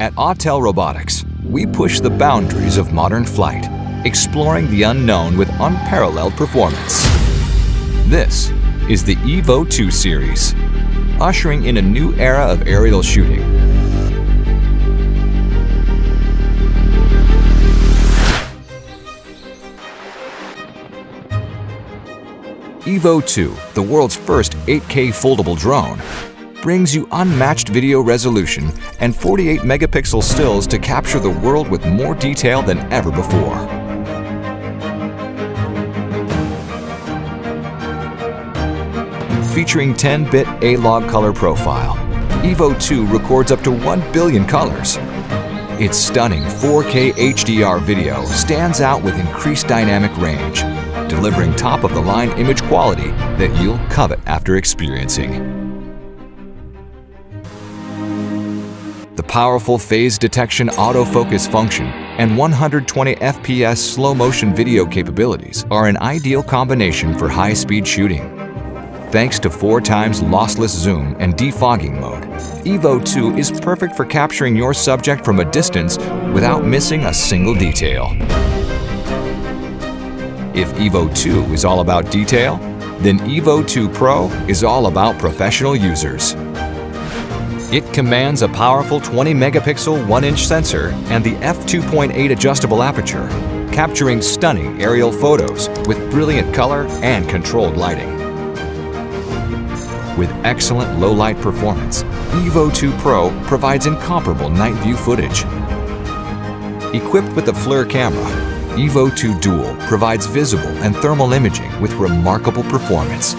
At Autel Robotics, we push the boundaries of modern flight, exploring the unknown with unparalleled performance. This is the Evo 2 series, ushering in a new era of aerial shooting. Evo 2, the world's first 8K foldable drone, brings you unmatched video resolution and 48 megapixel stills to capture the world with more detail than ever before. Featuring 10-bit A-Log color profile, Evo 2 records up to 1 billion colors. Its stunning 4K HDR video stands out with increased dynamic range, delivering top-of-the-line image quality that you'll covet after experiencing. The powerful phase detection autofocus function and 120 FPS slow-motion video capabilities are an ideal combination for high-speed shooting. Thanks to 4x lossless zoom and defogging mode, Evo 2 is perfect for capturing your subject from a distance without missing a single detail. If Evo 2 is all about detail, then Evo 2 Pro is all about professional users. It commands a powerful 20-megapixel 1-inch sensor and the f2.8 adjustable aperture, capturing stunning aerial photos with brilliant color and controlled lighting. With excellent low-light performance, Evo 2 Pro provides incomparable night view footage. Equipped with a FLIR camera, Evo 2 Dual provides visible and thermal imaging with remarkable performance,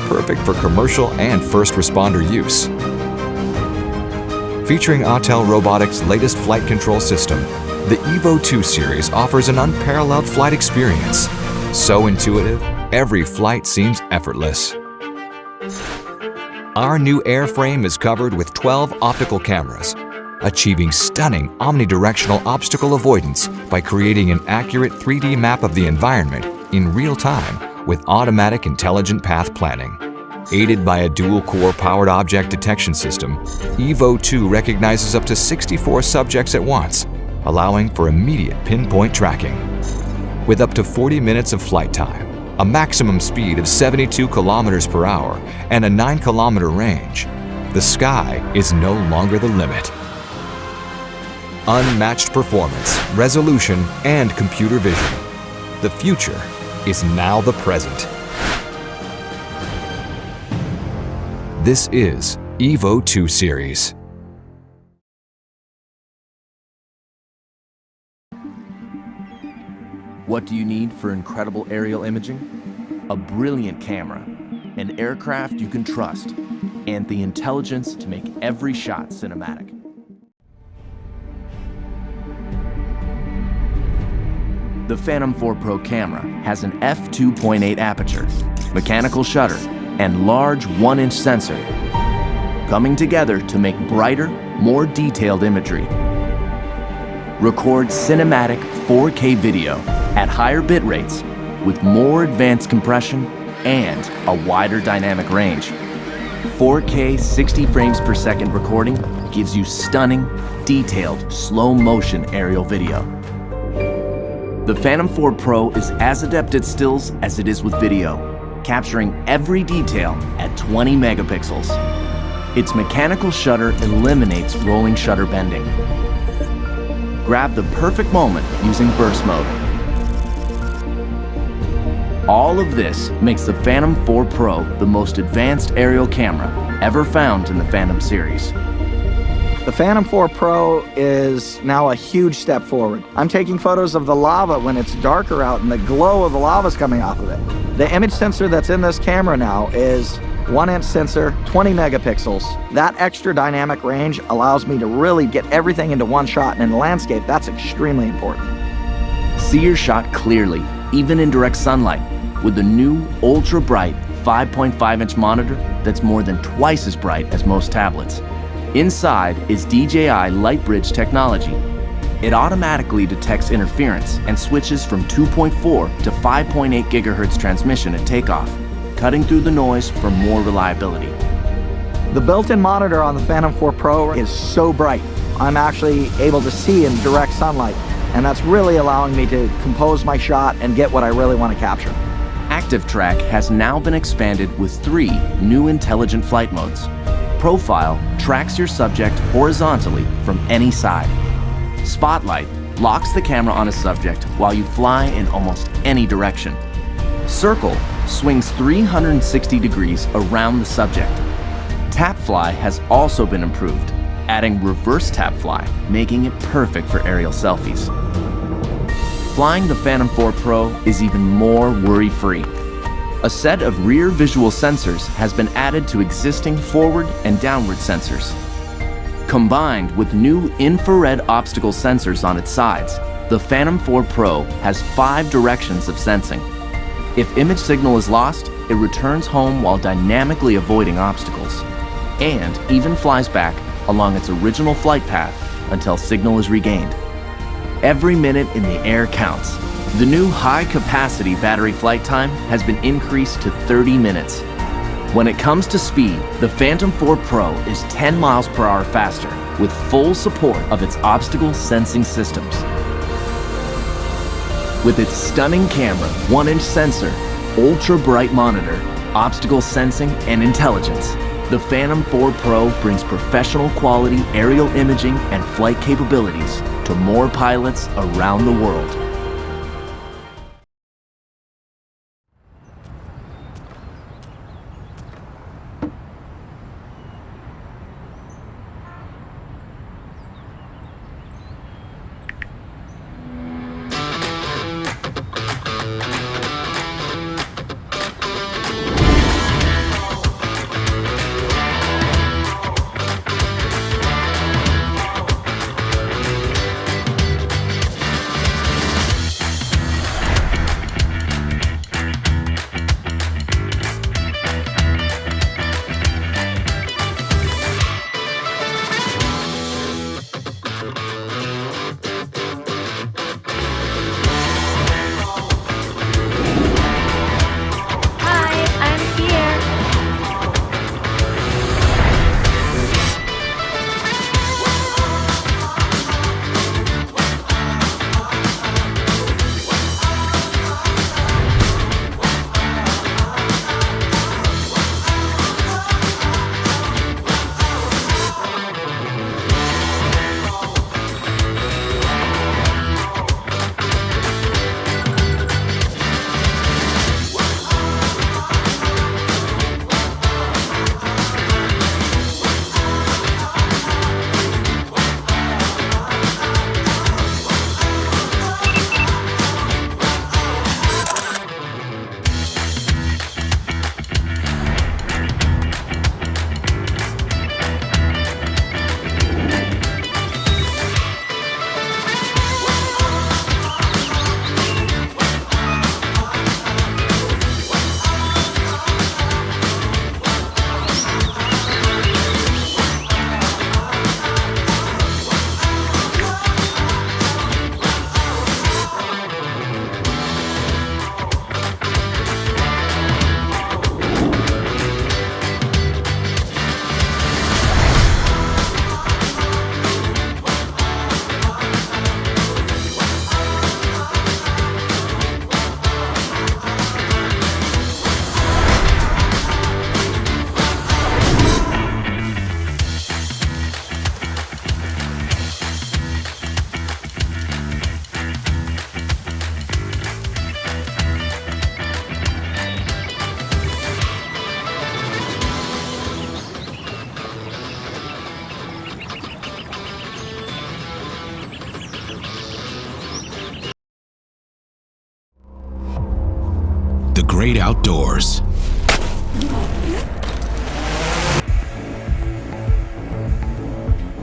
perfect for commercial and first responder use. Featuring Autel Robotics' latest flight control system, the Evo 2 series offers an unparalleled flight experience. So intuitive, every flight seems effortless. Our new airframe is covered with 12 optical cameras, achieving stunning omnidirectional obstacle avoidance by creating an accurate 3D map of the environment in real time with automatic intelligent path planning. Aided by a dual-core powered object detection system, Evo 2 recognizes up to 64 subjects at once, allowing for immediate pinpoint tracking. With up to 40 minutes of flight time, a maximum speed of 72 kilometers per hour, and a 9-kilometer range, the sky is no longer the limit. Unmatched performance, resolution, and computer vision. The future is now the present. This is Evo 2 series. What do you need for incredible aerial imaging? A brilliant camera, an aircraft you can trust, and the intelligence to make every shot cinematic. The Phantom 4 Pro camera has an f2.8 aperture, mechanical shutter, and large 1-inch sensor, coming together to make brighter, more detailed imagery. Record cinematic 4K video at higher bit rates with more advanced compression and a wider dynamic range. 4K 60 frames per second recording gives you stunning, detailed, slow-motion aerial video. The Phantom 4 Pro is as adept at stills as it is with video, capturing every detail at 20 megapixels. Its mechanical shutter eliminates rolling shutter bending. Grab the perfect moment using burst mode. All of this makes the Phantom 4 Pro the most advanced aerial camera ever found in the Phantom series. The Phantom 4 Pro is now a huge step forward. I'm taking photos of the lava when it's darker out and the glow of the lava is coming off of it. The image sensor that's in this camera now is 1-inch sensor, 20 megapixels. That extra dynamic range allows me to really get everything into one shot, and in the landscape, that's extremely important. See your shot clearly, even in direct sunlight, with the new ultra-bright 5.5-inch monitor that's more than twice as bright as most tablets. Inside is DJI LightBridge technology. It automatically detects interference and switches from 2.4 to 5.8 gigahertz transmission at takeoff, cutting through the noise for more reliability. The built-in monitor on the Phantom 4 Pro is so bright. I'm actually able to see in direct sunlight, and that's really allowing me to compose my shot and get what I really want to capture. ActiveTrack has now been expanded with 3 new intelligent flight modes. Profile tracks your subject horizontally from any side. Spotlight locks the camera on a subject while you fly in almost any direction. Circle swings 360 degrees around the subject. TapFly has also been improved, adding reverse TapFly, making it perfect for aerial selfies. Flying the Phantom 4 Pro is even more worry-free. A set of rear visual sensors has been added to existing forward and downward sensors. Combined with new infrared obstacle sensors on its sides, the Phantom 4 Pro has 5 directions of sensing. If image signal is lost, it returns home while dynamically avoiding obstacles, and even flies back along its original flight path until signal is regained. Every minute in the air counts. The new high-capacity battery flight time has been increased to 30 minutes. When it comes to speed, the Phantom 4 Pro is 10 miles per hour faster with full support of its obstacle sensing systems. With its stunning camera, 1-inch sensor, ultra-bright monitor, obstacle sensing, and intelligence, the Phantom 4 Pro brings professional quality aerial imaging and flight capabilities to more pilots around the world. The great outdoors.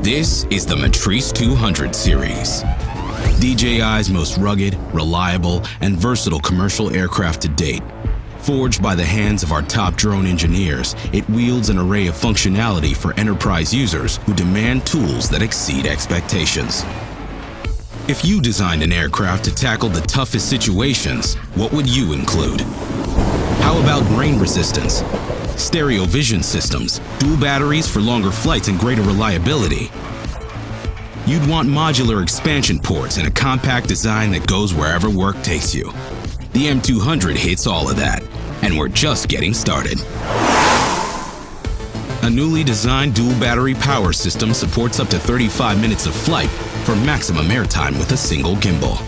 This is the Matrice 200 series, DJI's most rugged, reliable, and versatile commercial aircraft to date. Forged by the hands of our top drone engineers, it wields an array of functionality for enterprise users who demand tools that exceed expectations. If you designed an aircraft to tackle the toughest situations, what would you include? How about rain resistance, stereo vision systems, dual batteries for longer flights and greater reliability? You'd want modular expansion ports and a compact design that goes wherever work takes you. The M200 hits all of that, and we're just getting started. A newly designed dual battery power system supports up to 35 minutes of flight for maximum airtime with a single gimbal.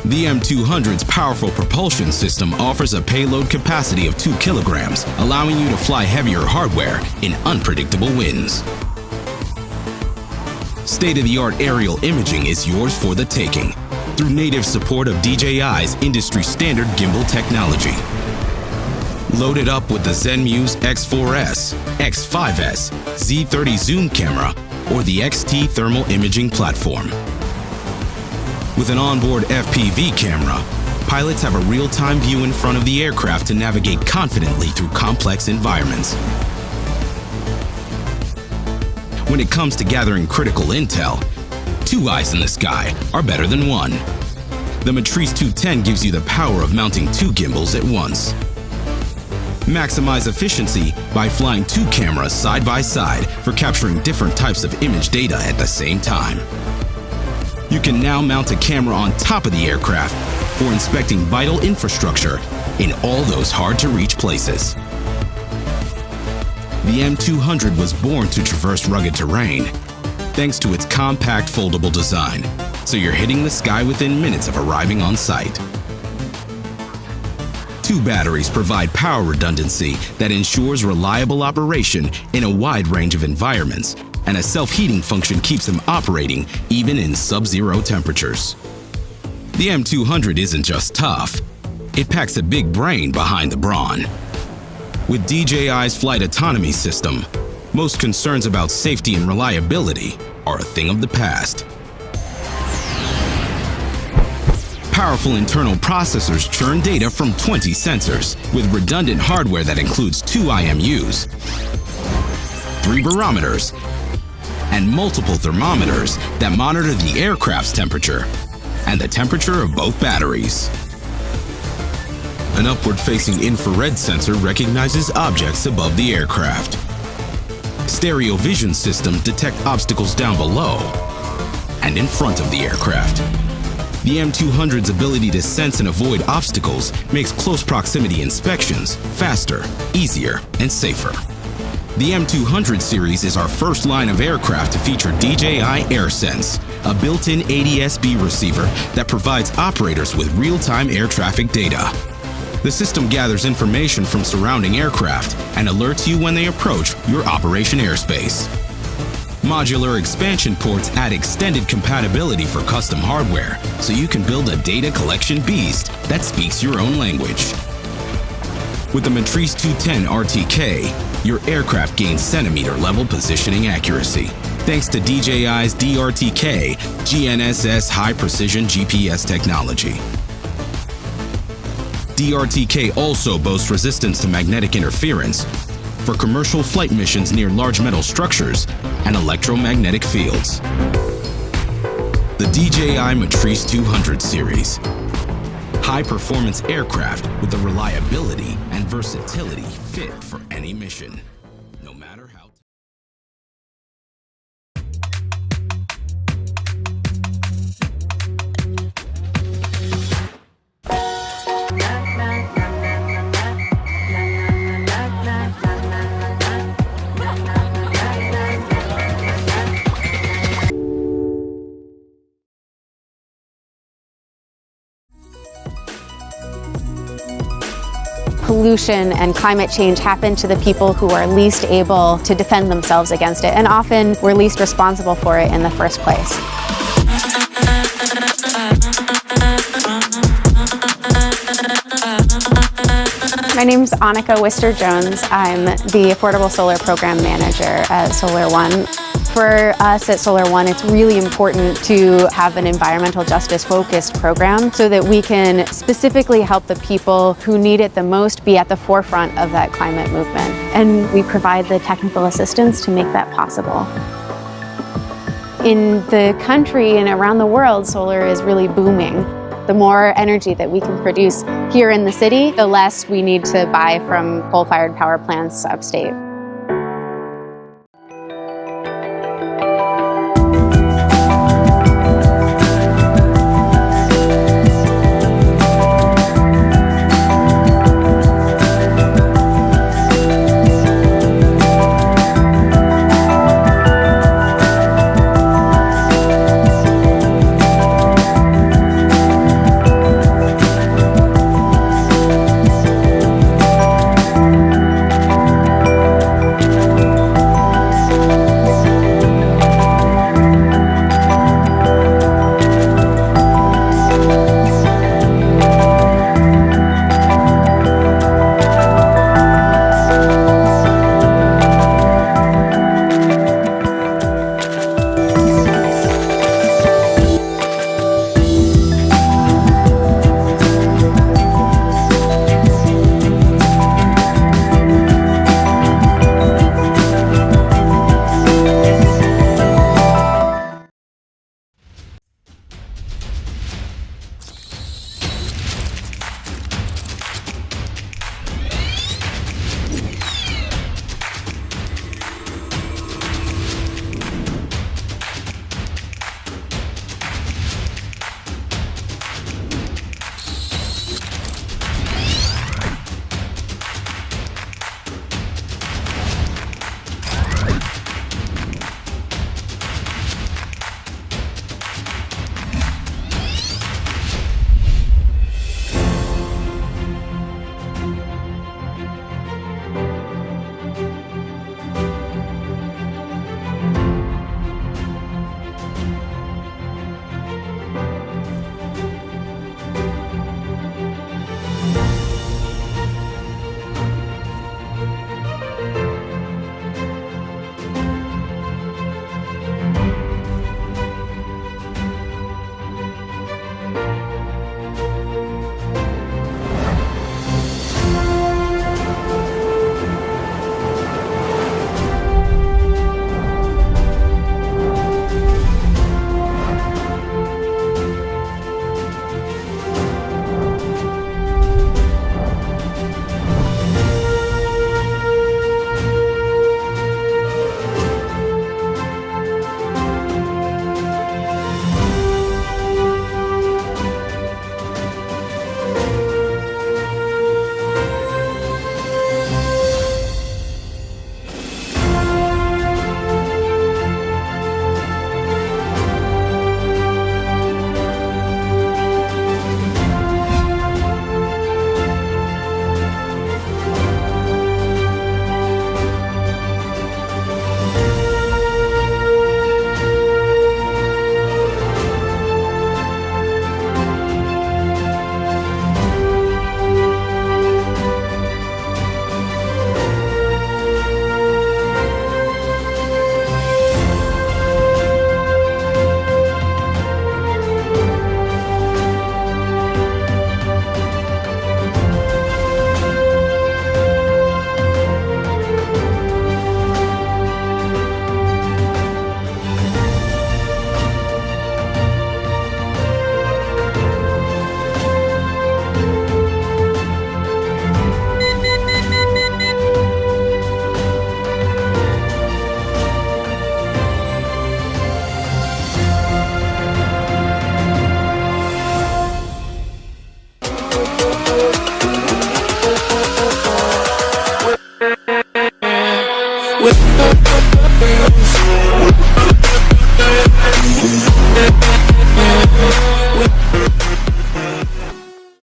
The M200's powerful propulsion system offers a payload capacity of 2 kilograms, allowing you to fly heavier hardware in unpredictable winds. State-of-the-art aerial imaging is yours for the taking through native support of DJI's industry-standard gimbal technology. Loaded up with the Zenmuse X4S, X5S, Z30 zoom camera, or the XT thermal imaging platform. With an onboard FPV camera, pilots have a real-time view in front of the aircraft to navigate confidently through complex environments. When it comes to gathering critical intel, 2 eyes in the sky are better than 1. The Matrice 210 gives you the power of mounting 2 gimbals at once. Maximize efficiency by flying 2 cameras side by side for capturing different types of image data at the same time. You can now mount a camera on top of the aircraft for inspecting vital infrastructure in all those hard-to-reach places. The M200 was born to traverse rugged terrain thanks to its compact foldable design, so you're hitting the sky within minutes of arriving on site. 2 batteries provide power redundancy that ensures reliable operation in a wide range of environments, and a self-heating function keeps them operating even in sub-zero temperatures. The M200 isn't just tough, it packs a big brain behind the brawn. With DJI's flight autonomy system, most concerns about safety and reliability are a thing of the past. Powerful internal processors churn data from 20 sensors, with redundant hardware that includes 2 IMUs, 3 barometers, and multiple thermometers that monitor the aircraft's temperature and the temperature of both batteries. An upward-facing infrared sensor recognizes objects above the aircraft. Stereo vision systems detect obstacles down below and in front of the aircraft. The M200's ability to sense and avoid obstacles makes close proximity inspections faster, easier, and safer. The M200 series is our first line of aircraft to feature DJI AirSense, a built-in ADS-B receiver that provides operators with real-time air traffic data. The system gathers information from surrounding aircraft and alerts you when they approach your operation airspace. Modular expansion ports add extended compatibility for custom hardware, so you can build a data collection beast that speaks your own language. With the Matrice 210 RTK, your aircraft gains centimeter-level positioning accuracy, thanks to DJI's DRTK GNSS high-precision GPS technology. DRTK also boasts resistance to magnetic interference for commercial flight missions near large metal structures and electromagnetic fields. The DJI Matrice 200 series. High-performance aircraft with the reliability and versatility fit for any mission, no matter how. Pollution and climate change happen to the people who are least able to defend themselves against it, and often we're least responsible for it in the first place. My name's Annika Wister-Jones. I'm the Affordable Solar Program Manager at SolarOne. For us at SolarOne, it's really important to have an environmental justice focused program so that we can specifically help the people who need it the most be at the forefront of that climate movement. And we provide the technical assistance to make that possible. In the country and around the world, solar is really booming. The more energy that we can produce here in the city, the less we need to buy from coal-fired power plants upstate.